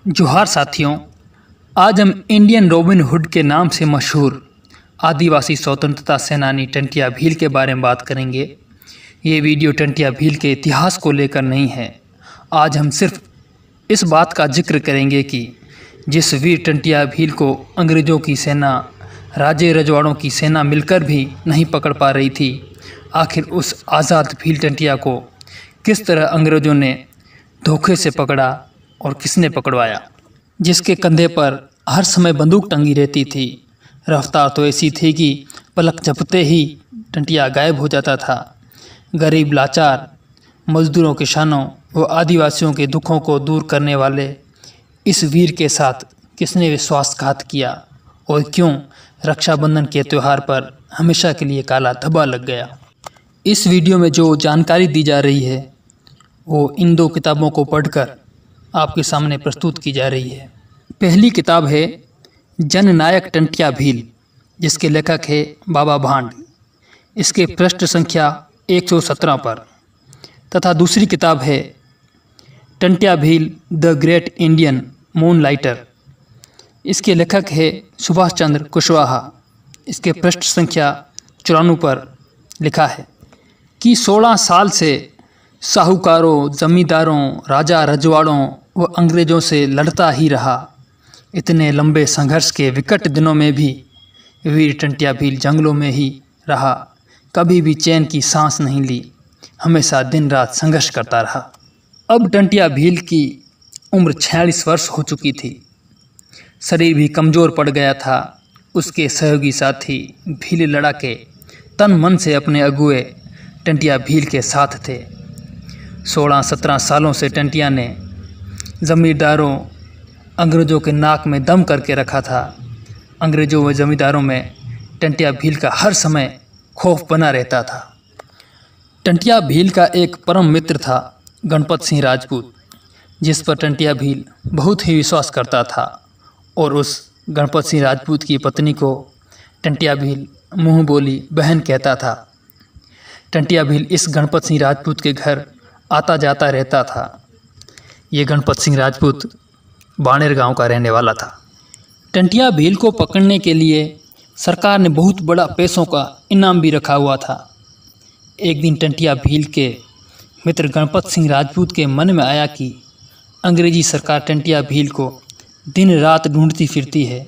जोहार साथियों, आज हम इंडियन रॉबिन हुड के नाम से मशहूर आदिवासी स्वतंत्रता सेनानी टंटिया भील के बारे में बात करेंगे। ये वीडियो टंटिया भील के इतिहास को लेकर नहीं है। आज हम सिर्फ इस बात का जिक्र करेंगे कि जिस वीर टंटिया भील को अंग्रेज़ों की सेना, राजे रजवाड़ों की सेना मिलकर भी नहीं पकड़ पा रही थी, आखिर उस आज़ाद भील टंटिया को किस तरह अंग्रेज़ों ने धोखे से पकड़ा और किसने पकड़वाया। जिसके कंधे पर हर समय बंदूक टंगी रहती थी, रफ्तार तो ऐसी थी कि पलक झपकते ही टंटिया गायब हो जाता था। गरीब, लाचार मजदूरों, किसानों व आदिवासियों के दुखों को दूर करने वाले इस वीर के साथ किसने विश्वासघात किया और क्यों रक्षाबंधन के त्यौहार पर हमेशा के लिए काला धब्बा लग गया। इस वीडियो में जो जानकारी दी जा रही है वो इन दो किताबों को पढ़कर आपके सामने प्रस्तुत की जा रही है। पहली किताब है जननायक टंटिया भील, जिसके लेखक है बाबा भांड, इसके पृष्ठ संख्या 117 पर। तथा दूसरी किताब है Tantia Bhil the great Indian moonlighter, इसके लेखक है सुभाष चंद्र कुशवाहा, इसके पृष्ठ संख्या 94 पर लिखा है कि 16 साल से साहूकारों, जमींदारों, राजा रजवाड़ों व अंग्रेज़ों से लड़ता ही रहा। इतने लंबे संघर्ष के विकट दिनों में भी वीर टंटिया भील जंगलों में ही रहा, कभी भी चैन की सांस नहीं ली, हमेशा दिन रात संघर्ष करता रहा। अब टंटिया भील की उम्र 46 वर्ष हो चुकी थी, शरीर भी कमज़ोर पड़ गया था। उसके सहयोगी साथी भील लड़ाके तन मन से अपने अगुए टंटिया भील के साथ थे। 16-17 सालों से टंटिया ने ज़मींदारों, अंग्रेज़ों के नाक में दम करके रखा था। अंग्रेज़ों व ज़मींदारों में टंटिया भील का हर समय खौफ बना रहता था। टंटिया भील का एक परम मित्र था गणपत सिंह राजपूत, जिस पर टंटिया भील बहुत ही विश्वास करता था और उस गणपत सिंह राजपूत की पत्नी को टंटिया भील मुँह बोली बहन कहता था। टंटिया भील इस गणपत सिंह राजपूत के घर आता जाता रहता था। ये गणपत सिंह राजपूत बाणेर गांव का रहने वाला था। टंटिया भील को पकड़ने के लिए सरकार ने बहुत बड़ा पैसों का इनाम भी रखा हुआ था। एक दिन टंटिया भील के मित्र गणपत सिंह राजपूत के मन में आया कि अंग्रेजी सरकार टंटिया भील को दिन रात ढूंढती फिरती है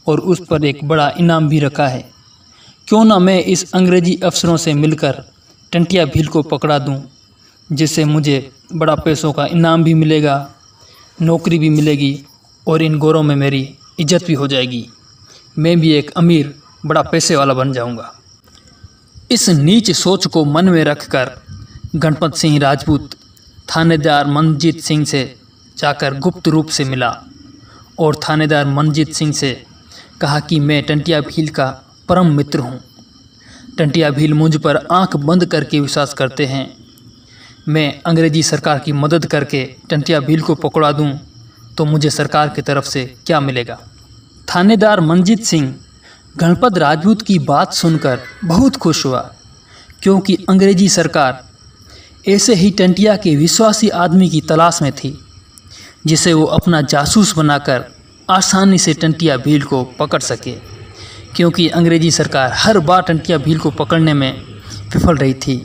और उस पर एक बड़ा इनाम भी रखा है। क्यों ना मैं इस अंग्रेजी अफसरों से मिलकर टंटिया भील को पकड़ा दूं, जिससे मुझे बड़ा पैसों का इनाम भी मिलेगा, नौकरी भी मिलेगी और इन गोरों में मेरी इज्जत भी हो जाएगी। मैं भी एक अमीर, बड़ा पैसे वाला बन जाऊंगा। इस नीच सोच को मन में रखकर गणपत सिंह राजपूत थानेदार मनजीत सिंह से जाकर गुप्त रूप से मिला और थानेदार मनजीत सिंह से कहा कि मैं टंटिया भील का परम मित्र हूँ। टंटिया भील मुझ पर आंख बंद करके विश्वास करते हैं। मैं अंग्रेजी सरकार की मदद करके टंटिया भील को पकड़ा दूं तो मुझे सरकार की तरफ से क्या मिलेगा। थानेदार मनजीत सिंह गणपत राजपूत की बात सुनकर बहुत खुश हुआ, क्योंकि अंग्रेजी सरकार ऐसे ही टंटिया के विश्वासी आदमी की तलाश में थी, जिसे वो अपना जासूस बनाकर आसानी से टंटिया भील को पकड़ सके। क्योंकि अंग्रेजी सरकार हर बार टंटिया भील को पकड़ने में विफल रही थी,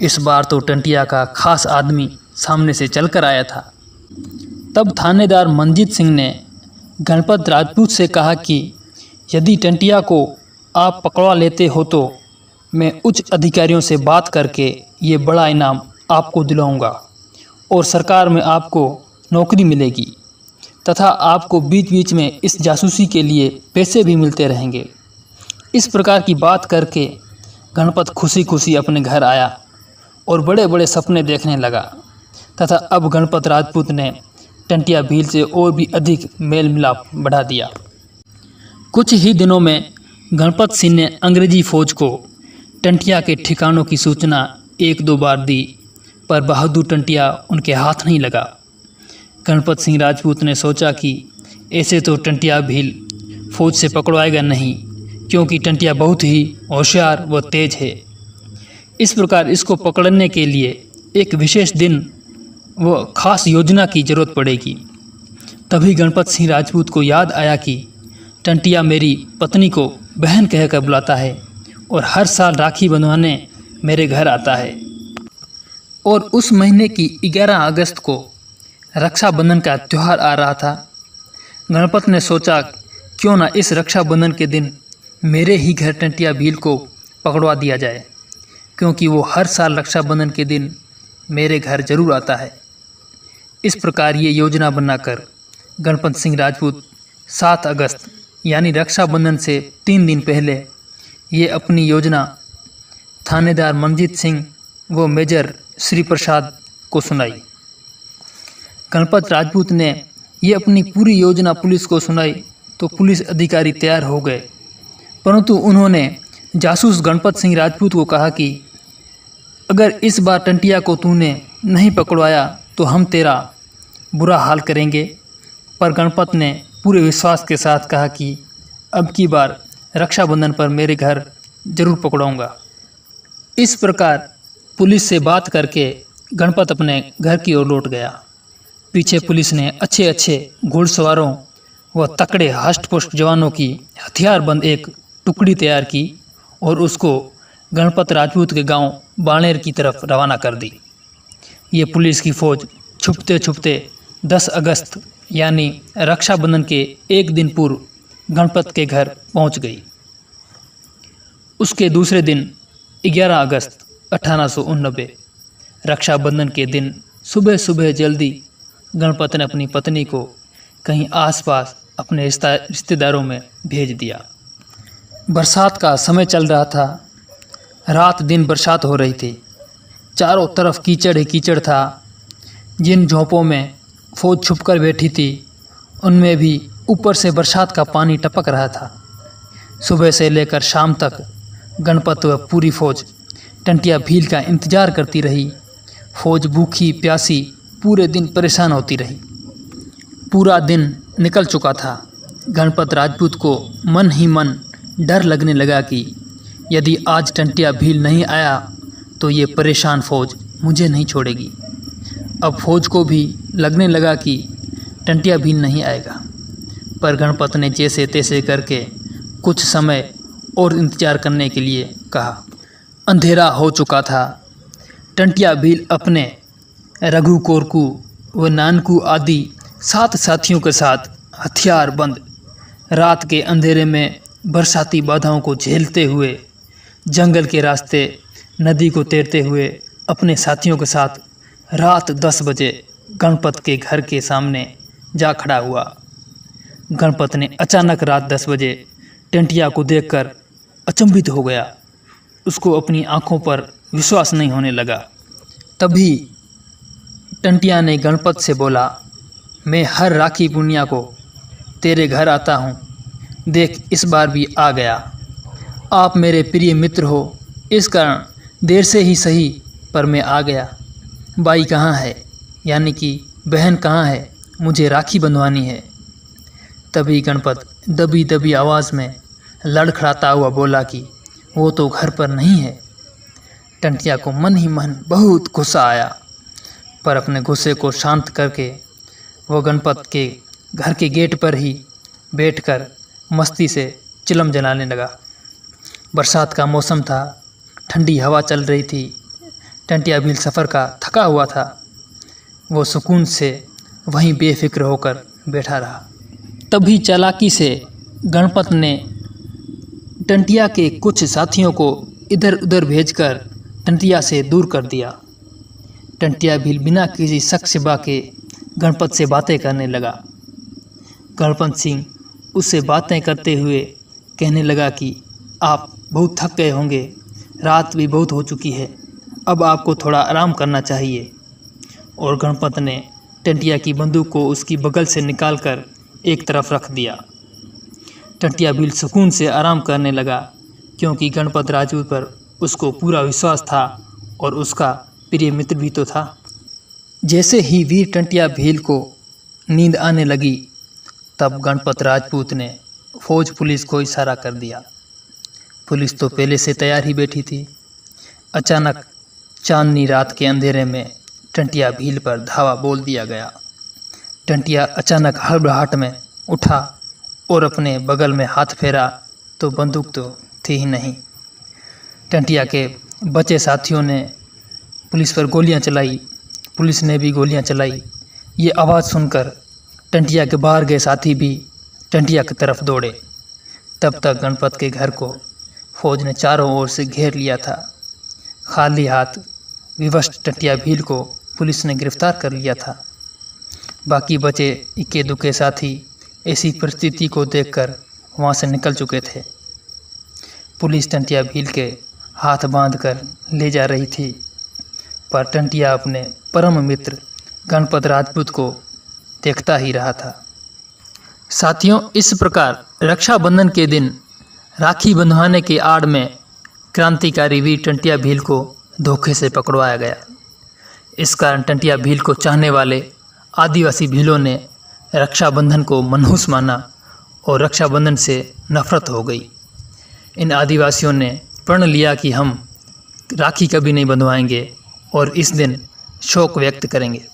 इस बार तो टंटिया का खास आदमी सामने से चलकर आया था। तब थानेदार मनजीत सिंह ने गणपत राजपूत से कहा कि यदि टंटिया को आप पकड़वा लेते हो तो मैं उच्च अधिकारियों से बात करके ये बड़ा इनाम आपको दिलाऊंगा और सरकार में आपको नौकरी मिलेगी तथा आपको बीच बीच में इस जासूसी के लिए पैसे भी मिलते रहेंगे। इस प्रकार की बात करके गणपत खुशी खुशी अपने घर आया और बड़े बड़े सपने देखने लगा। तथा अब गणपत राजपूत ने टंटिया भील से और भी अधिक मेल मिलाप बढ़ा दिया। कुछ ही दिनों में गणपत सिंह ने अंग्रेजी फौज को टंटिया के ठिकानों की सूचना 1-2 बार दी, पर बहादुर टंटिया उनके हाथ नहीं लगा। गणपत सिंह राजपूत ने सोचा कि ऐसे तो टंटिया भील फौज से पकड़वाएगा नहीं, क्योंकि टंटिया बहुत ही होशियार व तेज है। इस प्रकार इसको पकड़ने के लिए एक विशेष दिन व खास योजना की जरूरत पड़ेगी। तभी गणपत सिंह राजपूत को याद आया कि टंटिया मेरी पत्नी को बहन कहकर बुलाता है और हर साल राखी बंधवाने मेरे घर आता है। और उस महीने की 11 अगस्त को रक्षाबंधन का त्यौहार आ रहा था। गणपत ने सोचा क्यों ना इस रक्षाबंधन के दिन मेरे ही घर टंटिया भील को पकड़वा दिया जाए, क्योंकि वो हर साल रक्षाबंधन के दिन मेरे घर जरूर आता है। इस प्रकार ये योजना बनाकर गणपत सिंह राजपूत 7 अगस्त यानी रक्षाबंधन से 3 दिन पहले ये अपनी योजना थानेदार मनजीत सिंह व मेजर श्री प्रसाद को सुनाई। गणपत राजपूत ने ये अपनी पूरी योजना पुलिस को सुनाई तो पुलिस अधिकारी तैयार हो गए, परंतु उन्होंने जासूस गणपत सिंह राजपूत को कहा कि अगर इस बार टंटिया को तूने नहीं पकड़वाया तो हम तेरा बुरा हाल करेंगे। पर गणपत ने पूरे विश्वास के साथ कहा कि अब की बार रक्षाबंधन पर मेरे घर जरूर पकड़ाऊंगा। इस प्रकार पुलिस से बात करके गणपत अपने घर की ओर लौट गया। पीछे पुलिस ने अच्छे अच्छे घुड़सवारों व तकड़े हष्ट-पुष्ट जवानों की हथियारबंद एक टुकड़ी तैयार की और उसको गणपत राजपूत के गांव बाणेर की तरफ रवाना कर दी। ये पुलिस की फौज छुपते छुपते 10 अगस्त यानी रक्षाबंधन के एक दिन पूर्व गणपत के घर पहुंच गई। उसके दूसरे दिन 11 अगस्त 1889 रक्षाबंधन के दिन सुबह सुबह जल्दी गणपत ने अपनी पत्नी को कहीं आसपास अपने रिश्तेदारों में भेज दिया। बरसात का समय चल रहा था। रात दिन बरसात हो रही थी। चारों तरफ कीचड़ ही कीचड़ था। जिन झोंपों में फौज छुपकर बैठी थी उनमें भी ऊपर से बरसात का पानी टपक रहा था। सुबह से लेकर शाम तक गणपत व पूरी फौज टंटिया भील का इंतजार करती रही। फौज भूखी प्यासी पूरे दिन परेशान होती रही। पूरा दिन निकल चुका था। गणपत राजपूत को मन ही मन डर लगने लगा कि यदि आज टंटिया भील नहीं आया तो ये परेशान फौज मुझे नहीं छोड़ेगी। अब फौज को भी लगने लगा कि टंटिया भील नहीं आएगा, पर गणपत ने जैसे तैसे करके कुछ समय और इंतजार करने के लिए कहा। अंधेरा हो चुका था। टंटिया भील अपने रघु कोरकू व नानकू आदि 7 साथियों के साथ हथियार बंद रात के अंधेरे में बरसाती बाधाओं को झेलते हुए जंगल के रास्ते नदी को तैरते हुए अपने साथियों के साथ रात 10 बजे गणपत के घर के सामने जा खड़ा हुआ। गणपत ने अचानक रात 10 बजे टंटिया को देखकर अचंभित हो गया। उसको अपनी आंखों पर विश्वास नहीं होने लगा। तभी टंटिया ने गणपत से बोला, मैं हर राखी पूर्णिमा को तेरे घर आता हूँ, देख इस बार भी आ गया। आप मेरे प्रिय मित्र हो, इस कारण देर से ही सही पर मैं आ गया। बाई कहाँ है, यानी कि बहन कहाँ है, मुझे राखी बंधवानी है। तभी गणपत दबी दबी आवाज़ में लड़खड़ाता हुआ बोला कि वो तो घर पर नहीं है। टंटिया को मन ही मन बहुत गुस्सा आया, पर अपने गुस्से को शांत करके वो गणपत के घर के गेट पर ही बैठकर मस्ती से चिलम जलाने लगा। बरसात का मौसम था, ठंडी हवा चल रही थी। टंटिया भील सफ़र का थका हुआ था। वो सुकून से वहीं बेफिक्र होकर बैठा रहा। तभी चालाकी से गणपत ने टंटिया के कुछ साथियों को इधर उधर भेजकर टंटिया से दूर कर दिया। टंटिया भील बिना किसी शक शिबा के गणपत से बातें करने लगा। गणपत सिंह उससे बातें करते हुए कहने लगा कि आप बहुत थक गए होंगे, रात भी बहुत हो चुकी है, अब आपको थोड़ा आराम करना चाहिए। और गणपत ने टंटिया की बंदूक को उसकी बगल से निकालकर एक तरफ रख दिया। टंटिया भील सुकून से आराम करने लगा, क्योंकि गणपत राजपूत पर उसको पूरा विश्वास था और उसका प्रिय मित्र भी तो था। जैसे ही वीर टंटिया भील को नींद आने लगी, तब गणपत राजपूत ने फौज पुलिस को इशारा कर दिया। पुलिस तो पहले से तैयार ही बैठी थी। अचानक चांदनी रात के अंधेरे में टंटिया भील पर धावा बोल दिया गया। टंटिया अचानक हड़बड़ाहट में उठा और अपने बगल में हाथ फेरा तो बंदूक तो थी ही नहीं। टंटिया के बचे साथियों ने पुलिस पर गोलियां चलाई, पुलिस ने भी गोलियां चलाई। ये आवाज़ सुनकर टंटिया के बाहर गए साथी भी टंटिया की तरफ दौड़े। तब तक गणपत के घर को फौज ने चारों ओर से घेर लिया था। खाली हाथ विवश टंटिया भील को पुलिस ने गिरफ्तार कर लिया था। बाकी बचे इक्के दुक्के साथी ऐसी परिस्थिति को देखकर वहाँ से निकल चुके थे। पुलिस टंटिया भील के हाथ बांधकर ले जा रही थी, पर टंटिया अपने परम मित्र गणपत राजपूत को देखता ही रहा था। साथियों, इस प्रकार रक्षाबंधन के दिन राखी बंधवाने की आड़ में क्रांतिकारी वीर टंटिया भील को धोखे से पकड़वाया गया। इस कारण टंटिया भील को चाहने वाले आदिवासी भीलों ने रक्षाबंधन को मनहूस माना और रक्षाबंधन से नफरत हो गई। इन आदिवासियों ने प्रण लिया कि हम राखी कभी नहीं बंधवाएंगे और इस दिन शोक व्यक्त करेंगे।